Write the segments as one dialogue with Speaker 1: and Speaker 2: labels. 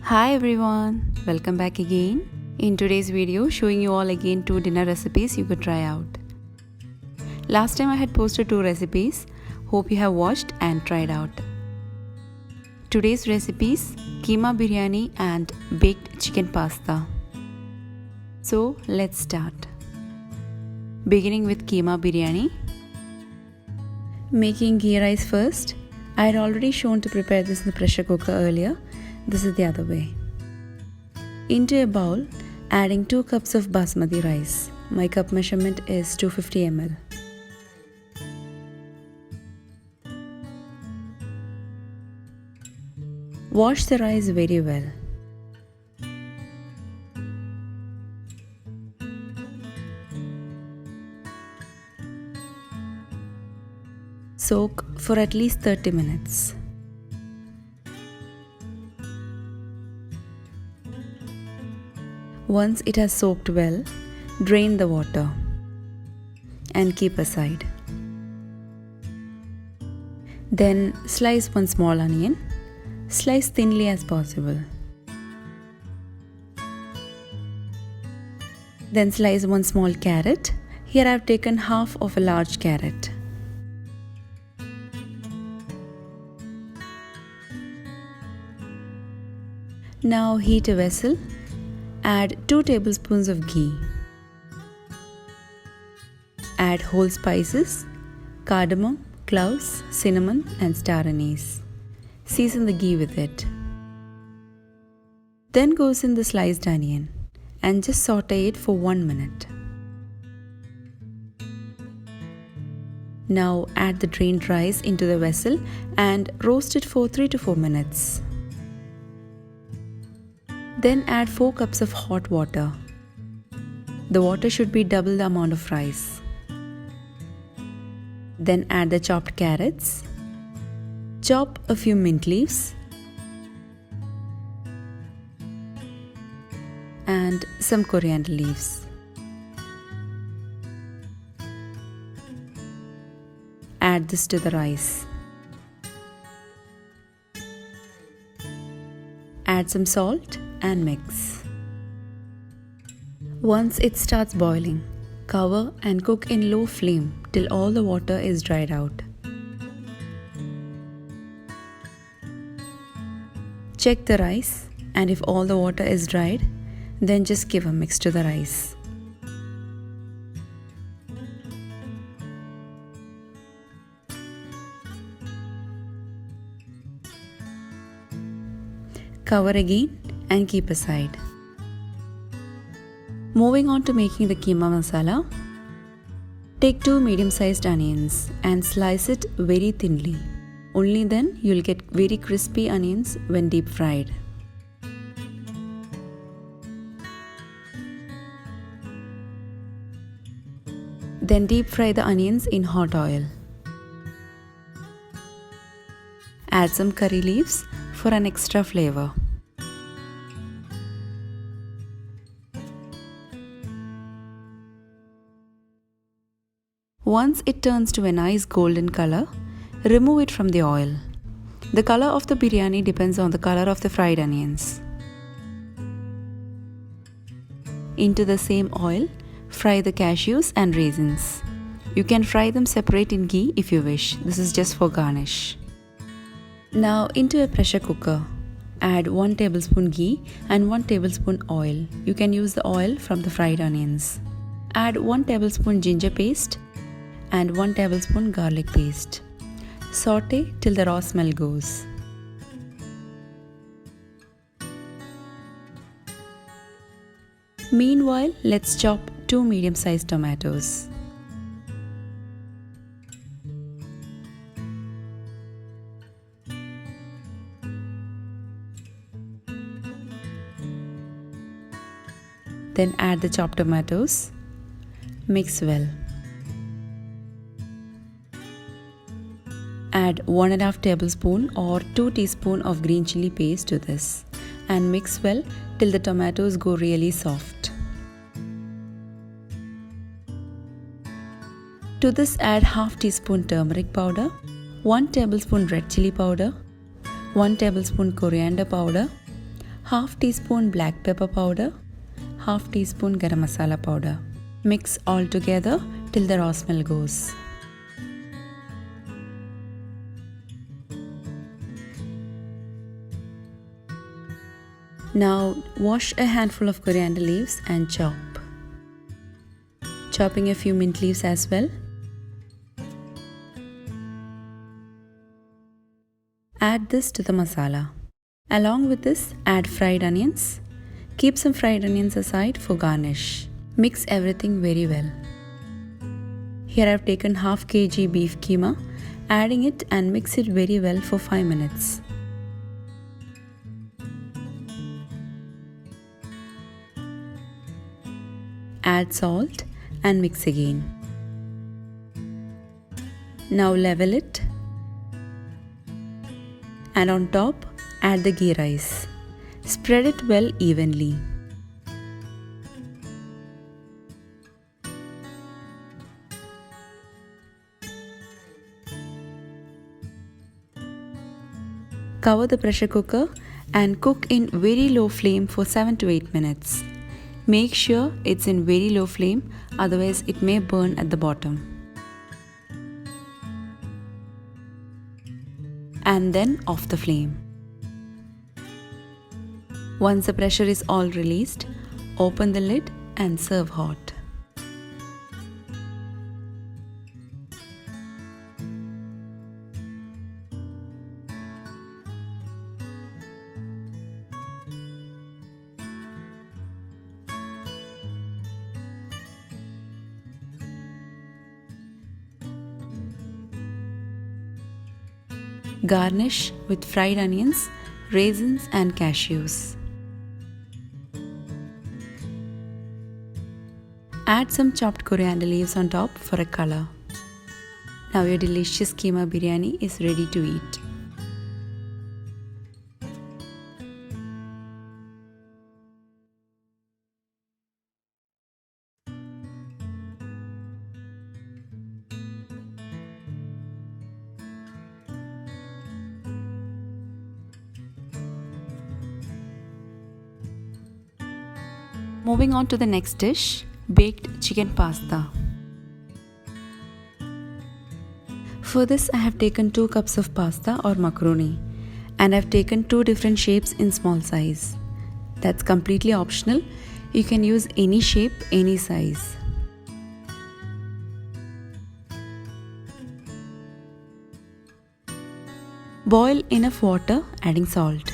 Speaker 1: Hi everyone, welcome back again. In today's video, showing you all again 2 dinner recipes you could try out. Last time I had posted 2 recipes, hope you have watched and tried out. Today's recipes, Kheema Biryani and baked chicken pasta. So let's start. Beginning with Kheema Biryani. Making ghee rice first. I had already shown to prepare this in the pressure cooker earlier. This is the other way. Into a bowl, adding 2 cups of Basmati rice. My cup measurement is 250 ml. Wash the rice very well. Soak for at least 30 minutes. Once it has soaked well, drain the water and keep aside. Then slice 1 small onion, slice thinly as possible. Then slice 1 small carrot. Here I have taken half of a large carrot. Now heat a vessel. Add 2 tablespoons of ghee. Add whole spices, cardamom, cloves, cinnamon and star anise. Season the ghee with it. Then goes in the sliced onion and just saute it for 1 minute. Now add the drained rice into the vessel and roast it for 3 to 4 minutes. Then add 4 cups of hot water. The water should be double the amount of rice. Then add the chopped carrots. Chop a few mint leaves and some coriander leaves. Add this to the rice. Add some salt and mix. Once it starts boiling, cover and cook in low flame till all the water is dried out. Check the rice, and if all the water is dried, then just give a mix to the rice. Cover again and keep aside. Moving on to making the Kheema Masala. Take 2 medium-sized onions and slice it very thinly. Only then you'll get very crispy onions when deep fried. Then deep fry the onions in hot oil. Add some curry leaves for an extra flavor. Once it turns to a nice golden color, remove it from the oil. The color of the biryani depends on the color of the fried onions. Into the same oil, fry the cashews and raisins. You can fry them separate in ghee if you wish. This is just for garnish. Now into a pressure cooker. Add 1 tablespoon ghee and 1 tablespoon oil. You can use the oil from the fried onions. Add 1 tablespoon ginger paste and 1 tablespoon garlic paste. Saute till the raw smell goes. Meanwhile, let's chop 2 medium-sized tomatoes. Then add the chopped tomatoes. Mix well. Add 1.5 tablespoon or 2 teaspoons of green chili paste to this and mix well till the tomatoes go really soft. To this add half teaspoon turmeric powder, 1 tablespoon red chili powder, 1 tablespoon coriander powder, half teaspoon black pepper powder, half teaspoon garam masala powder. Mix all together till the raw smell goes. Now wash a handful of coriander leaves and chop. Chopping a few mint leaves as well. Add this to the masala. Along with this, add fried onions. Keep some fried onions aside for garnish. Mix everything very well. Here I have taken half kg beef keema, adding it and mix it very well for 5 minutes. Add salt and mix again. Now level it. And on top, add the ghee rice. Spread it well evenly. Cover the pressure cooker and cook in very low flame for 7 to 8 minutes. Make sure it's in very low flame, otherwise it may burn at the bottom. And then off the flame. Once the pressure is all released, open the lid and serve hot. Garnish with fried onions, raisins and cashews. Add some chopped coriander leaves on top for a color. Now your delicious Kheema Biryani is ready to eat. Moving on to the next dish, baked chicken pasta. For this I have taken 2 cups of pasta or macaroni and I have taken 2 different shapes in small size. That's completely optional. You can use any shape, any size. Boil enough water, adding salt.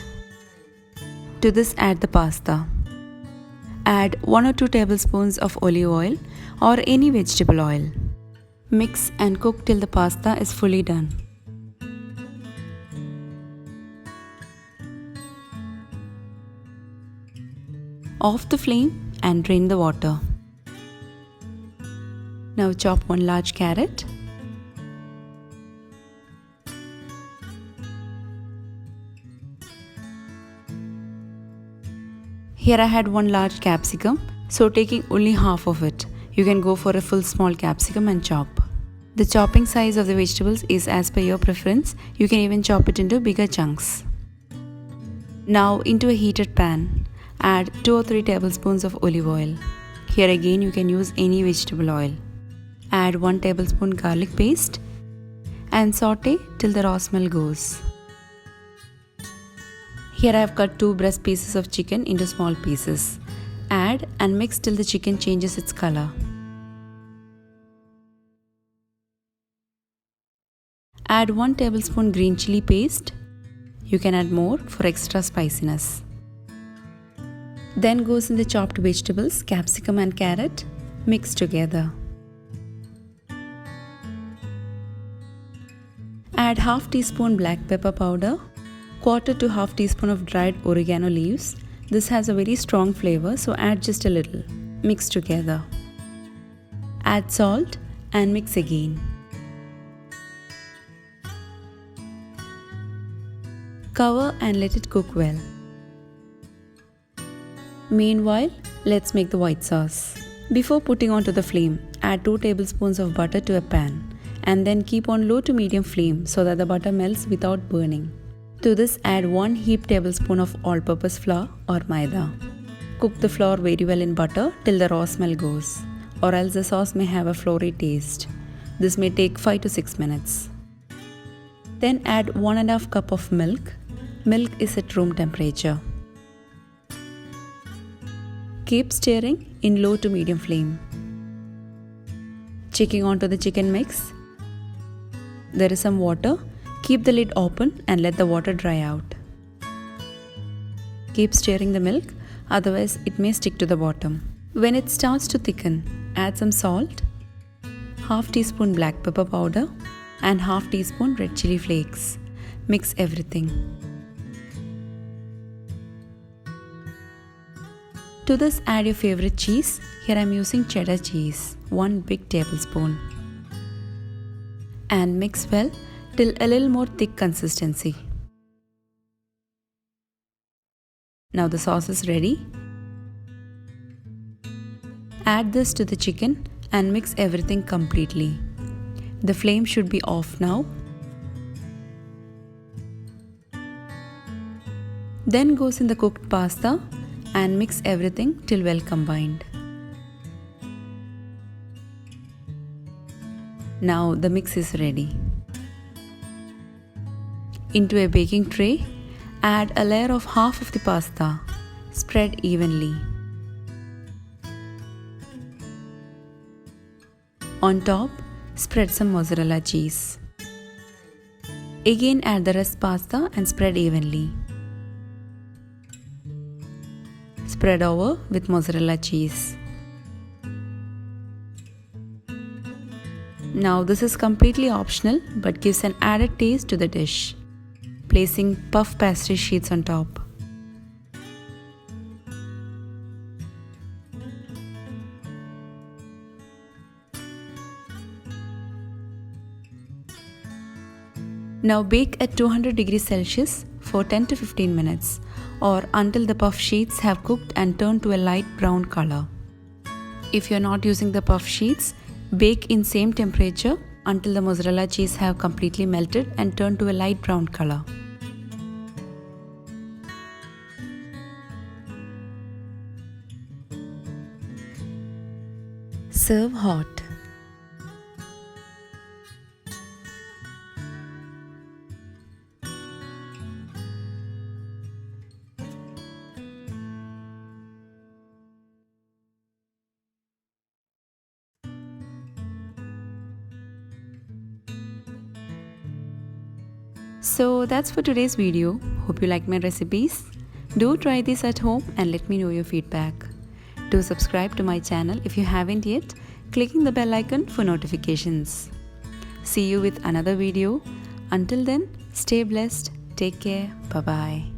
Speaker 1: To this add the pasta. Add 1 or 2 tablespoons of olive oil or any vegetable oil. Mix and cook till the pasta is fully done. Off the flame and drain the water. Now chop 1 large carrot. Here I had 1 large capsicum, so taking only half of it. You can go for a full small capsicum and chop. The chopping size of the vegetables is as per your preference. You can even chop it into bigger chunks. Now into a heated pan, add 2 or 3 tablespoons of olive oil. Here again you can use any vegetable oil. Add 1 tablespoon garlic paste and saute till the raw smell goes. Here I have cut 2 breast pieces of chicken into small pieces. Add and mix till the chicken changes its color. Add 1 tablespoon green chili paste. You can add more for extra spiciness. Then goes in the chopped vegetables, capsicum and carrot. Mix together. Add half teaspoon black pepper powder, 1/4 to half teaspoon of dried oregano leaves. This has a very strong flavor, so add just a little. Mix together. Add salt and mix again. Cover and let it cook well. Meanwhile, let's make the white sauce. Before putting onto the flame, add 2 tablespoons of butter to a pan and then keep on low to medium flame so that the butter melts without burning. To this, add 1 heaped tablespoon of all-purpose flour or maida. Cook the flour very well in butter till the raw smell goes, or else the sauce may have a floury taste. This may take 5 to 6 minutes. Then add 1½ cup of milk. Milk is at room temperature. Keep stirring in low to medium flame. Checking onto the chicken mix. There is some water. Keep the lid open and let the water dry out. Keep stirring the milk, otherwise it may stick to the bottom. When it starts to thicken, add some salt, ½ teaspoon black pepper powder and ½ teaspoon red chili flakes. Mix everything. To this, add your favorite cheese. Here I am using cheddar cheese, 1 big tablespoon. And mix well till a little more thick consistency. Now the sauce is ready. Add this to the chicken and mix everything completely. The flame should be off now. Then goes in the cooked pasta and mix everything till well combined. Now the mix is ready. Into a baking tray, add a layer of half of the pasta. Spread evenly. On top, spread some mozzarella cheese. Again add the rest pasta and spread evenly. Spread over with mozzarella cheese. Now this is completely optional but gives an added taste to the dish. Placing puff pastry sheets on top. Now bake at 200 degrees Celsius for 10 to 15 minutes or until the puff sheets have cooked and turned to a light brown color. If you are not using the puff sheets, bake in same temperature until the mozzarella cheese have completely melted and turned to a light brown color. Serve hot. So that's for today's video. Hope you like my recipes. Do try this at home and let me know your feedback. Do subscribe to my channel if you haven't yet, clicking the bell icon for notifications. See you with another video. Until then, stay blessed, take care, bye bye.